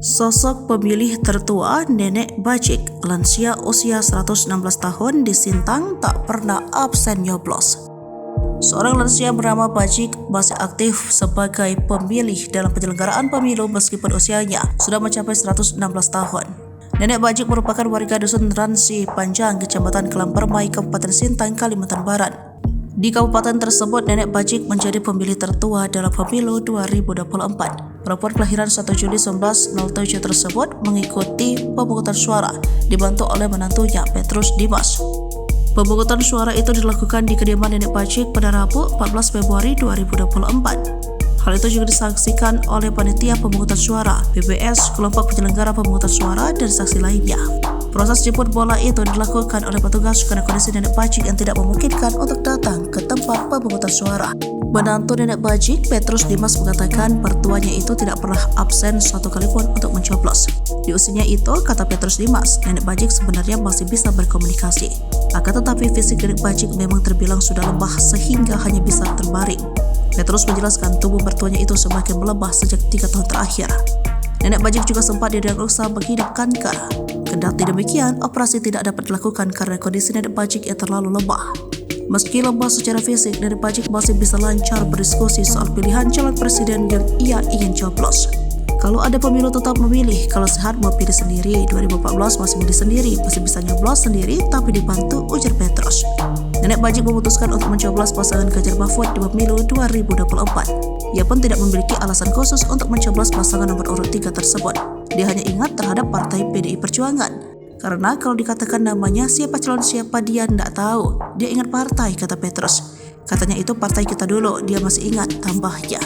Sosok pemilih tertua Nenek Bajik, lansia usia 116 tahun di Sintang tak pernah absen nyoblos. Seorang lansia bernama Bajik masih aktif sebagai pemilih dalam penyelenggaraan pemilu meskipun usianya sudah mencapai 116 tahun. Nenek Bajik merupakan warga dusun Ransi Panjang, Kecamatan Kelampermai, Kabupaten Sintang, Kalimantan Barat. Di kabupaten tersebut, Nenek Bajik menjadi pemilih tertua dalam pemilu 2024. Perempuan kelahiran 1 Juli 1907 tersebut mengikuti pemungutan suara, dibantu oleh menantunya Petrus Dimas. Pemungutan suara itu dilakukan di kediaman Nenek Bajik pada Rabu 14 Februari 2024. Hal itu juga disaksikan oleh panitia pemungutan suara, PBS, kelompok penyelenggara pemungutan suara, dan saksi lainnya. Proses jemput bola itu dilakukan oleh petugas karena kondisi Nenek Bajik yang tidak memungkinkan untuk datang ke tempat pemungutan suara. Menantu Nenek Bajik, Petrus Dimas, mengatakan mertuanya itu tidak pernah absen satu kali pun untuk mencoblos. Di usianya itu, kata Petrus Dimas, Nenek Bajik sebenarnya masih bisa berkomunikasi. Akan tetapi fisik Nenek Bajik memang terbilang sudah lemah sehingga hanya bisa terbaring. Petrus menjelaskan tubuh mertuanya itu semakin melemah sejak 3 tahun terakhir. Nenek Bajik juga sempat didiagnosa mengidap kanker. Kendati demikian, operasi tidak dapat dilakukan karena kondisi Nenek Bajik yang terlalu lemah. Meski lemah secara fisik, Nenek Bajik masih bisa lancar berdiskusi soal pilihan calon presiden yang ia ingin coblos. Kalau ada pemilu tetap memilih, kalau sehat mau pilih sendiri, 2014 masih milih sendiri, masih bisa nyoblos sendiri tapi dibantu, ujar Petrus. Nenek Bajik memutuskan untuk mencoblos pasangan Ganjar Mahfud di pemilu 2024. Ia pun tidak memiliki alasan khusus untuk mencoblos pasangan nomor urut 3 tersebut. Dia hanya ingat terhadap partai PDI Perjuangan. Karena kalau dikatakan namanya siapa calon siapa dia tidak tahu. Dia ingat partai, kata Petrus. Katanya itu partai kita dulu, dia masih ingat, tambahnya.